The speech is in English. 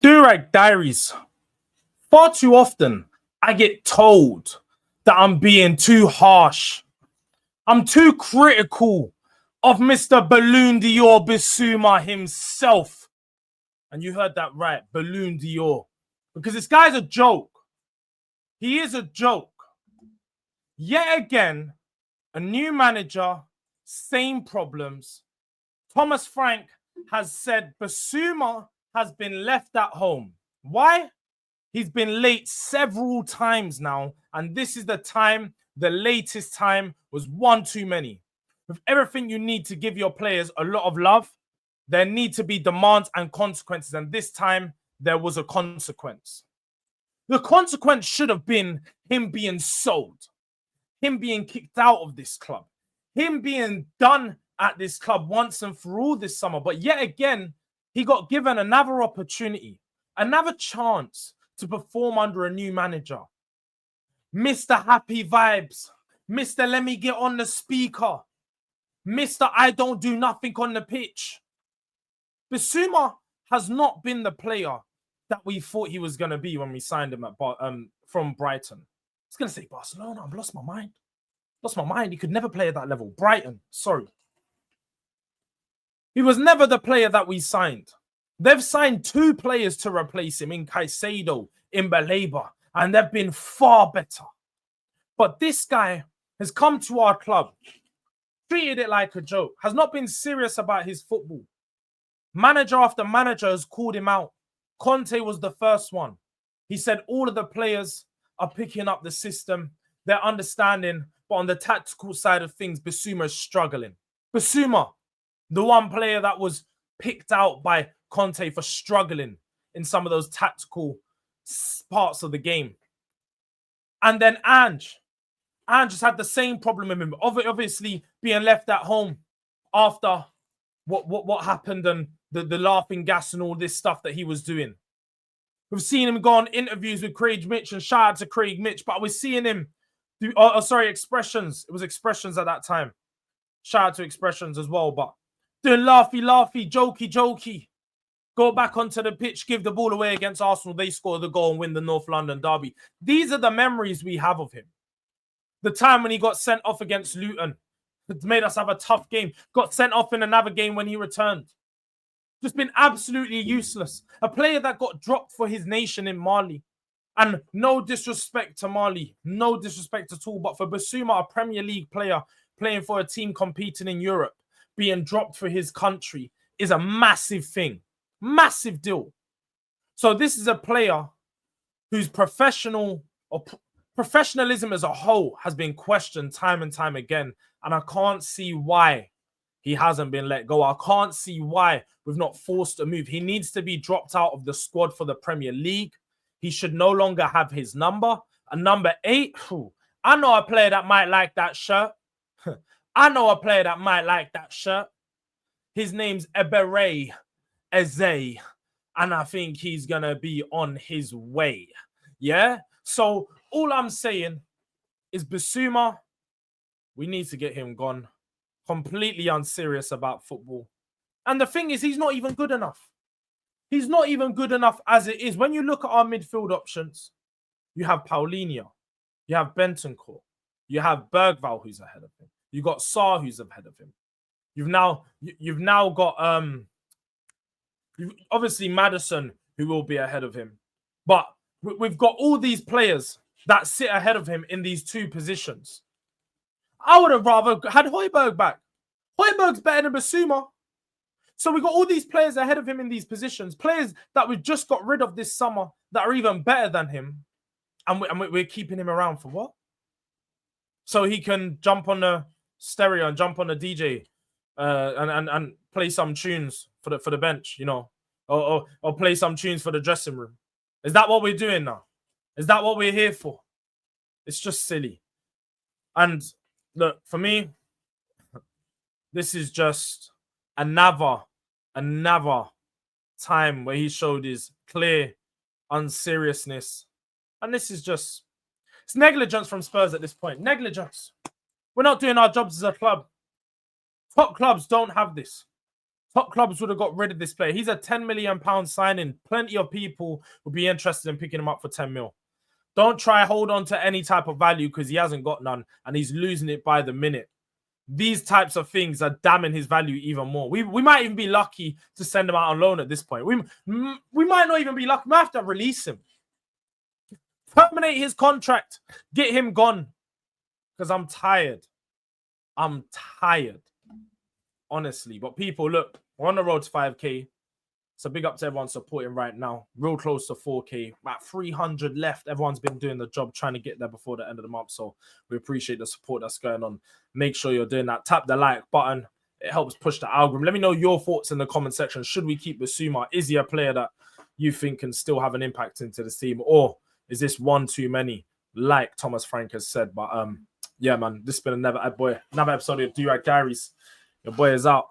Durag Diaries. Far too often, I get told that I'm being too harsh. I'm too critical of Mr. Balloon Dior Bissouma himself. And you heard that right, Balloon Dior. Because this guy's a joke. He is a joke. Yet again, a new manager, same problems. Thomas Frank has said Bissouma has been left at home. Why? He's been late several times now, and this is the latest time was one too many. With everything you need to give your players a lot of love, there need to be demands and consequences, and this time there was a consequence. The consequence should have been him being sold, him being kicked out of this club, him being done at this club once and for all this summer. But yet again, he got given another opportunity, another chance to perform under a new manager. Mr. Happy Vibes, Mr. Let me get on the speaker, Mr. I don't do nothing on the pitch. Bissouma has not been the player that we thought he was going to be when we signed him from Brighton. I was going to say Barcelona. I've lost my mind. Lost my mind. He could never play at that level. Brighton, sorry. He was never the player that we signed. They've signed two players to replace him in Caicedo, in Baleba, and they've been far better. But this guy has come to our club, treated it like a joke, has not been serious about his football. Manager after manager has called him out. Conte was the first one. He said all of the players are picking up the system, they're understanding, but on the tactical side of things, Bissouma is struggling. Bissouma, the one player that was picked out by Conte for struggling in some of those tactical parts of the game. And then Ange just had the same problem with him, obviously being left at home after what happened and the laughing gas and all this stuff that he was doing. We've seen him go on interviews with Craig Mitch, and shout out to Craig Mitch, but we're seeing him do, Expressions. It was Expressions at that time. Shout out to Expressions as well, but doing laughy, jokey. Go back onto the pitch, give the ball away against Arsenal. They score the goal and win the North London derby. These are the memories we have of him. The time when he got sent off against Luton. It made us have a tough game. Got sent off in another game when he returned. Just been absolutely useless. A player that got dropped for his nation in Mali. And no disrespect to Mali. No disrespect at all. But for Bissouma, a Premier League player playing for a team competing in Europe, being dropped for his country is a massive thing. Massive deal. So this is a player whose professionalism as a whole has been questioned time and time again. And I can't see why he hasn't been let go. I can't see why we've not forced a move. He needs to be dropped out of the squad for the Premier League. He should no longer have his number. And number 8, I know a player that might like that shirt. His name's Ebere Eze. And I think he's going to be on his way. Yeah? So all I'm saying is Bissouma, we need to get him gone. Completely unserious about football. And the thing is, he's not even good enough. He's not even good enough as it is. When you look at our midfield options, you have Paulinho, you have Bentancur, you have Bergvall, who's ahead of him. You got Sarr, who's ahead of him. You've now got obviously Maddison, who will be ahead of him. But we've got all these players that sit ahead of him in these two positions. I would have rather had Højbjerg back. Højbjerg's better than Bissouma. So we got all these players ahead of him in these positions, players that we've just got rid of this summer that are even better than him. And we're keeping him around for what? So he can jump on the stereo and jump on the DJ and play some tunes for the bench, you know, or play some tunes for the dressing room. Is that what we're doing now? Is that what we're here for? It's just silly. And look, for me, this is just another time where he showed his clear unseriousness. And this is just, it's negligence from Spurs at this point. Negligence. We're not doing our jobs as a club. Top clubs don't have this. Top clubs would have got rid of this player. He's a £10 million signing. Plenty of people would be interested in picking him up for 10 mil. Don't try hold on to any type of value because he hasn't got none and he's losing it by the minute. These types of things are damning his value even more. We might even be lucky to send him out on loan at this point. We might not even be lucky. We might have to release him. Terminate his contract. Get him gone. Because I'm tired. I'm tired. Honestly. But people, look, we're on the road to 5K. So big up to everyone supporting right now. Real close to 4K. About 300 left. Everyone's been doing the job trying to get there before the end of the month. So we appreciate the support that's going on. Make sure you're doing that. Tap the like button. It helps push the algorithm. Let me know your thoughts in the comment section. Should we keep Bissouma? Is he a player that you think can still have an impact into this team? Or is this one too many? Like Thomas Frank has said. But yeah, man, this has been another episode of Durag Diaries. Your boy is out.